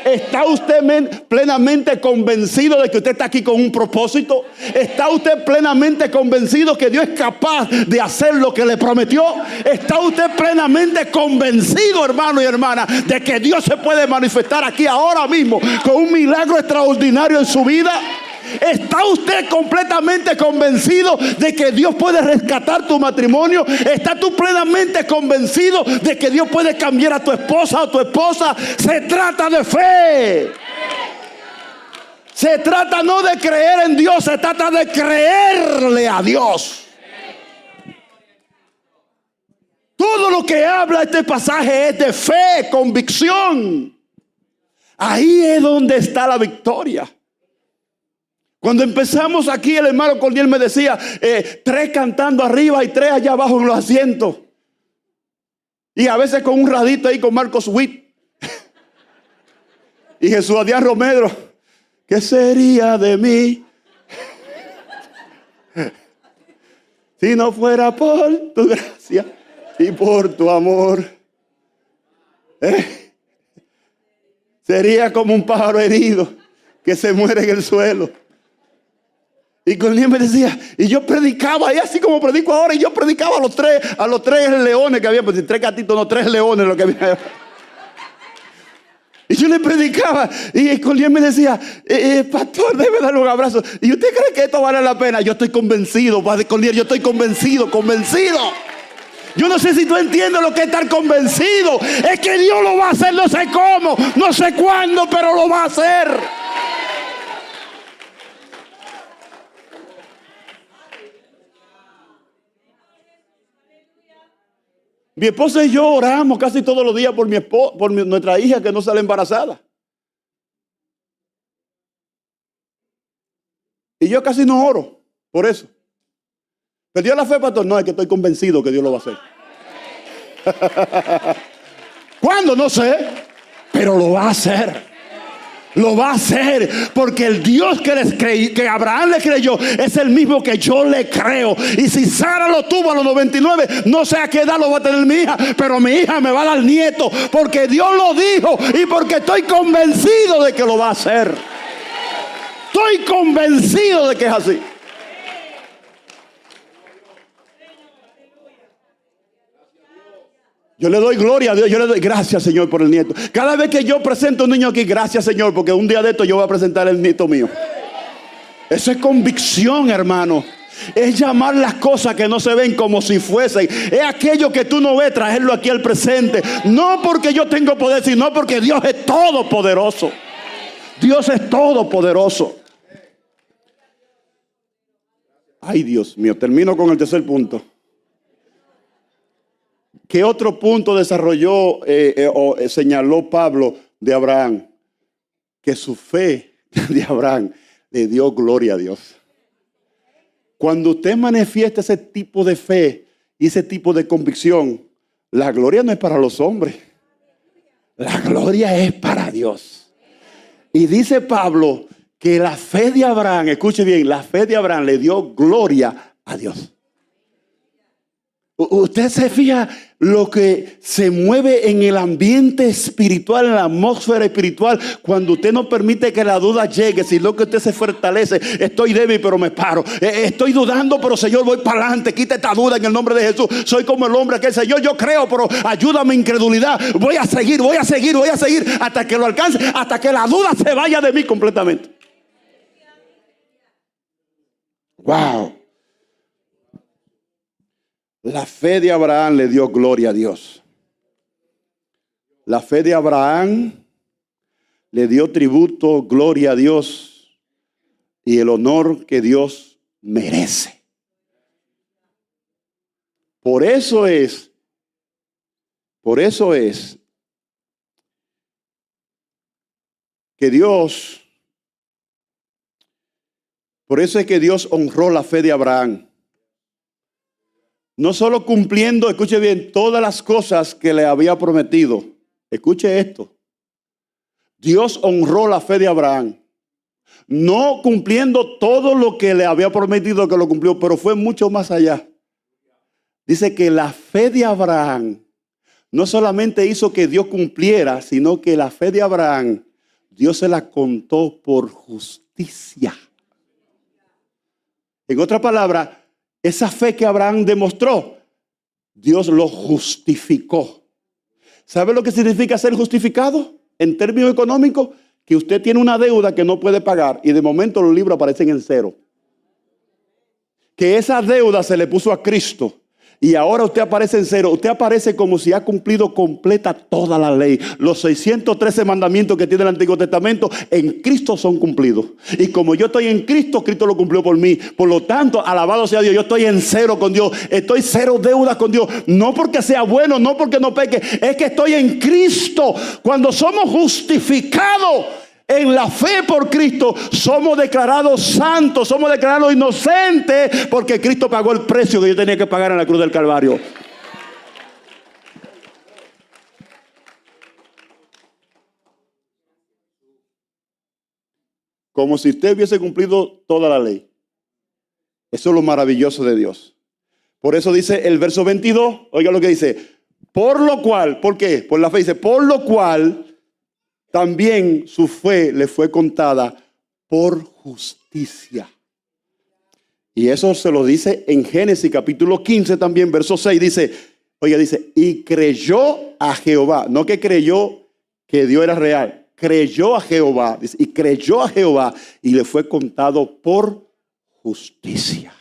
¿Está usted plenamente convencido de que usted está aquí con un propósito? ¿Está usted plenamente convencido que Dios es capaz de hacer lo que le prometió? ¿Está usted plenamente convencido, hermano y hermana, de que Dios se puede manifestar aquí ahora mismo con un milagro extraordinario en su vida? ¿Está usted completamente convencido de que Dios puede rescatar tu matrimonio? ¿Estás tú plenamente convencido de que Dios puede cambiar a tu esposa o tu esposa? Se trata de fe. Se trata no de creer en Dios, se trata de creerle a Dios. Todo lo que habla este pasaje es de fe, convicción. Ahí es donde está la victoria. Cuando empezamos aquí, el hermano Corniel me decía, 3 cantando arriba y 3 allá abajo en los asientos. Y a veces con un radito ahí con Marcos Witt. Y Jesús Adrián Romero, ¿qué sería de mí si no fuera por tu gracia y por tu amor? ¿Eh? Sería como un pájaro herido que se muere en el suelo. Y Cornelio me decía, y yo predicaba, y así como predico ahora, y yo predicaba a los tres leones que había, pues 3 gatitos, no, 3 leones lo que había. Y yo le predicaba, y Cornelio me decía, pastor, debe darle un abrazo. ¿Y usted cree que esto vale la pena? Yo estoy convencido, padre Cornelio, yo estoy convencido. Yo no sé si tú entiendes lo que es estar convencido. Es que Dios lo va a hacer, no sé cómo, no sé cuándo, pero lo va a hacer. Mi esposa y yo oramos casi todos los días por nuestra hija que no sale embarazada. Y yo casi no oro por eso. ¿Perdió la fe, pastor? No, es que estoy convencido que Dios lo va a hacer. ¿Cuándo? No sé, pero lo va a hacer. Lo va a hacer porque el Dios que Abraham le creyó es el mismo que yo le creo. Y si Sara lo tuvo a los 99, no sé a qué edad lo va a tener mi hija, pero mi hija me va a dar nieto porque Dios lo dijo y porque estoy convencido de que lo va a hacer. Estoy convencido de que es así. Yo le doy gloria a Dios, yo le doy gracias, Señor, por el nieto. Cada vez que yo presento un niño aquí, gracias, Señor, porque un día de esto yo voy a presentar el nieto mío. Eso es convicción, hermano. Es llamar las cosas que no se ven como si fuesen. Es aquello que tú no ves, traerlo aquí al presente. No porque yo tengo poder, sino porque Dios es todopoderoso. Dios es todopoderoso. Ay, Dios mío, termino con el tercer punto. ¿Qué otro punto desarrolló o señaló Pablo de Abraham? Que su fe de Abraham le dio gloria a Dios. Cuando usted manifiesta ese tipo de fe y ese tipo de convicción, la gloria no es para los hombres. La gloria es para Dios. Y dice Pablo que la fe de Abraham, escuche bien, la fe de Abraham le dio gloria a Dios. Usted se fija lo que se mueve en el ambiente espiritual, en la atmósfera espiritual, cuando usted no permite que la duda llegue, sino que usted se fortalece. Estoy débil, pero me paro. Estoy dudando, pero Señor, voy para adelante. Quita esta duda en el nombre de Jesús. Soy como el hombre que Señor, yo creo, pero ayúdame incredulidad. Voy a seguir hasta que lo alcance, hasta que la duda se vaya de mí completamente. Wow. La fe de Abraham le dio gloria a Dios. La fe de Abraham le dio tributo, gloria a Dios y el honor que Dios merece. Por eso es que Dios honró la fe de Abraham. No solo cumpliendo, escuche bien, todas las cosas que le había prometido. Escuche esto. Dios honró la fe de Abraham. No cumpliendo todo lo que le había prometido que lo cumplió, pero fue mucho más allá. Dice que la fe de Abraham no solamente hizo que Dios cumpliera, sino que la fe de Abraham, Dios se la contó por justicia. En otra palabra, esa fe que Abraham demostró, Dios lo justificó. ¿Sabe lo que significa ser justificado? En términos económicos, que usted tiene una deuda que no puede pagar y de momento los libros aparecen en cero. Que esa deuda se le puso a Cristo y ahora usted aparece en cero. Usted aparece como si ha cumplido completa toda la ley. Los 613 mandamientos que tiene el Antiguo Testamento en Cristo son cumplidos. Y como yo estoy en Cristo, Cristo lo cumplió por mí. Por lo tanto, alabado sea Dios, yo estoy en cero con Dios. Estoy cero deudas con Dios. No porque sea bueno, no porque no peque. Es que estoy en Cristo. Cuando somos justificados en la fe por Cristo, somos declarados santos, somos declarados inocentes, porque Cristo pagó el precio que yo tenía que pagar en la cruz del Calvario. Como si usted hubiese cumplido toda la ley. Eso es lo maravilloso de Dios. Por eso dice el verso 22, oiga lo que dice: Por lo cual, ¿por qué? Por la fe dice, por lo cual también su fe le fue contada por justicia. Y eso se lo dice en Génesis capítulo 15 también, verso 6, dice, oiga, dice, y creyó a Jehová, no que creyó que Dios era real, creyó a Jehová, dice, y creyó a Jehová y le fue contado por justicia.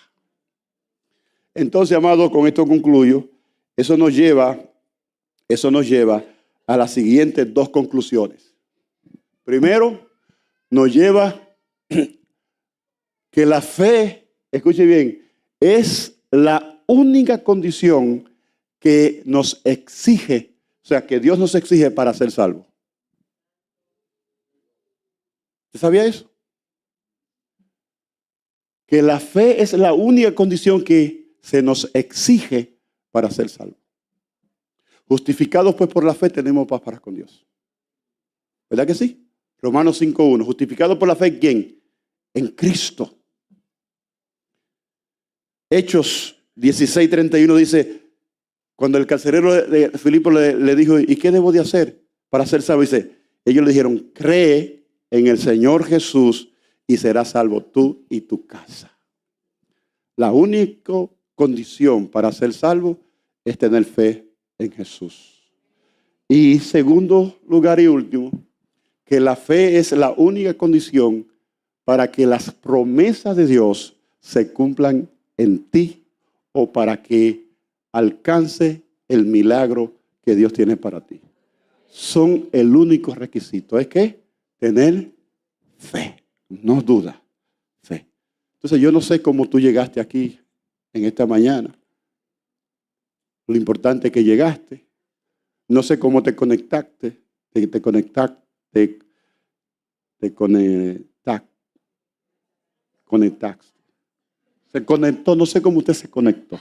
Entonces, amado, con esto concluyo. Eso nos lleva a las siguientes dos conclusiones. Primero, nos lleva que la fe, escuche bien, es la única condición que nos exige, o sea, que Dios nos exige para ser salvos. ¿Usted sabía eso? Que la fe es la única condición que se nos exige para ser salvos. Justificados pues por la fe tenemos paz para con Dios. ¿Verdad que sí? Romanos 5:1. Justificados por la fe, ¿quién? En Cristo. Hechos 16:31 dice, cuando el carcelero de Filipo le dijo, ¿y qué debo de hacer para ser salvo? Dice, ellos le dijeron, cree en el Señor Jesús y serás salvo tú y tu casa. La única condición para ser salvo es tener fe en Jesús. Y segundo lugar y último, que la fe es la única condición para que las promesas de Dios se cumplan en ti o para que alcance el milagro que Dios tiene para ti. Son el único requisito. ¿Es qué? Tener fe, no duda, fe. Entonces yo no sé cómo tú llegaste aquí en esta mañana. Lo importante es que llegaste. No sé cómo te conectaste. Te conectaste. Se conectó, no sé cómo usted se conectó.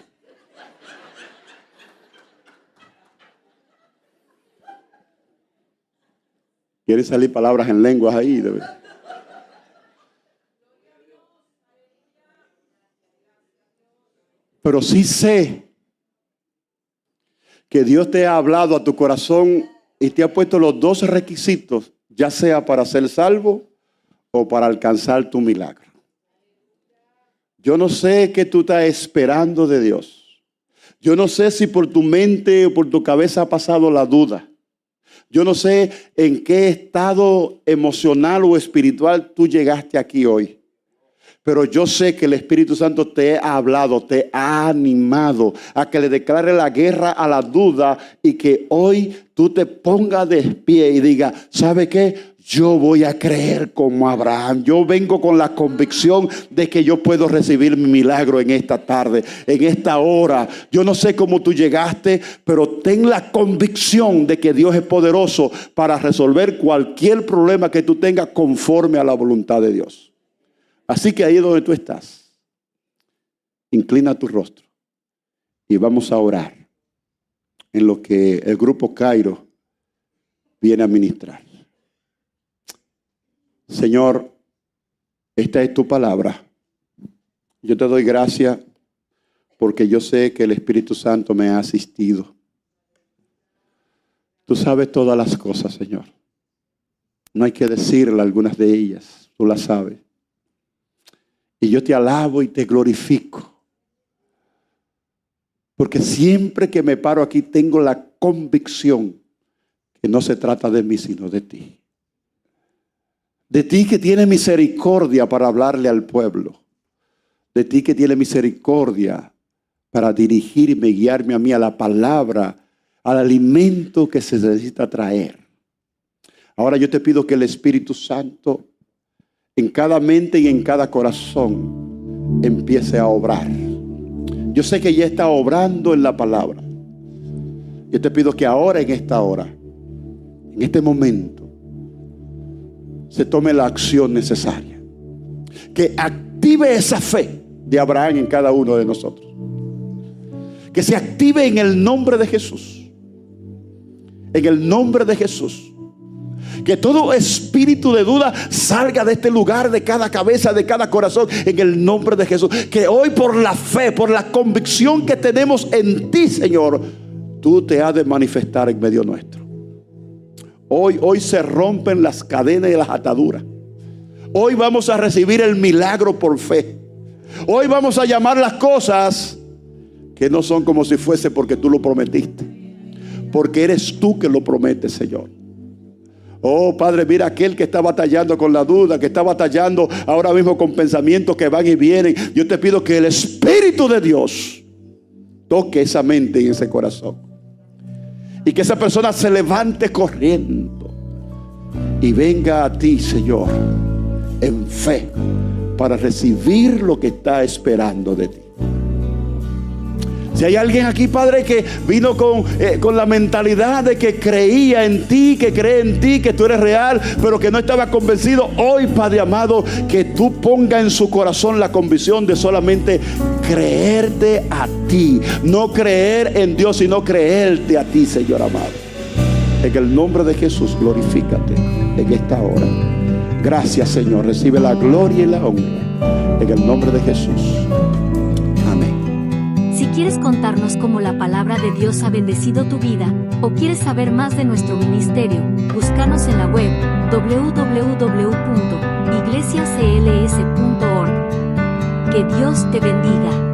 Quieren salir palabras en lenguas ahí. Pero sí sé que Dios te ha hablado a tu corazón y te ha puesto los dos requisitos, ya sea para ser salvo o para alcanzar tu milagro. Yo no sé qué tú estás esperando de Dios. Yo no sé si por tu mente o por tu cabeza ha pasado la duda. Yo no sé en qué estado emocional o espiritual tú llegaste aquí hoy. Pero yo sé que el Espíritu Santo te ha hablado, te ha animado a que le declare la guerra a la duda y que hoy tú te pongas de pie y digas, ¿sabe qué? Yo voy a creer como Abraham. Yo vengo con la convicción de que yo puedo recibir mi milagro en esta tarde, en esta hora. Yo no sé cómo tú llegaste, pero ten la convicción de que Dios es poderoso para resolver cualquier problema que tú tengas conforme a la voluntad de Dios. Así que ahí donde tú estás, inclina tu rostro y vamos a orar en lo que el grupo Cairo viene a ministrar. Señor, esta es tu palabra. Yo te doy gracias porque yo sé que el Espíritu Santo me ha asistido. Tú sabes todas las cosas, Señor. No hay que decirle algunas de ellas, tú las sabes. Y yo te alabo y te glorifico. Porque siempre que me paro aquí tengo la convicción que no se trata de mí sino de ti. De ti que tiene misericordia para hablarle al pueblo. De ti que tiene misericordia para dirigirme, guiarme a mí a la palabra, al alimento que se necesita traer. Ahora yo te pido que el Espíritu Santo en cada mente y en cada corazón empiece a obrar. Yo sé que ya está obrando en la palabra. Yo te pido que ahora, en esta hora, en este momento, se tome la acción necesaria. Que active esa fe de Abraham en cada uno de nosotros. Que se active en el nombre de Jesús. En el nombre de Jesús. Que todo espíritu de duda salga de este lugar, de cada cabeza, de cada corazón, en el nombre de Jesús. Que hoy por la fe, por la convicción que tenemos en ti, Señor, tú te has de manifestar en medio nuestro. Hoy se rompen las cadenas y las ataduras. Hoy vamos a recibir el milagro por fe. Hoy vamos a llamar las cosas que no son como si fuese porque tú lo prometiste, porque eres tú que lo prometes, Señor. Oh Padre, mira aquel que está batallando con la duda, que está batallando ahora mismo con pensamientos que van y vienen. Yo te pido que el Espíritu de Dios toque esa mente y ese corazón, y que esa persona se levante corriendo y venga a ti, Señor, en fe, para recibir lo que está esperando de ti. Si hay alguien aquí, Padre, que vino con la mentalidad de que creía en ti, que cree en ti, que tú eres real, pero que no estaba convencido, hoy, Padre amado, que tú pongas en su corazón la convicción de solamente creerte a ti. No creer en Dios, sino creerte a ti, Señor amado. En el nombre de Jesús, glorifícate en esta hora. Gracias, Señor. Recibe la gloria y la honra en el nombre de Jesús.
Si quieres contarnos cómo la palabra de Dios ha bendecido tu vida, o quieres saber más de nuestro ministerio, búscanos en la web www.iglesiacls.org. Que Dios te bendiga.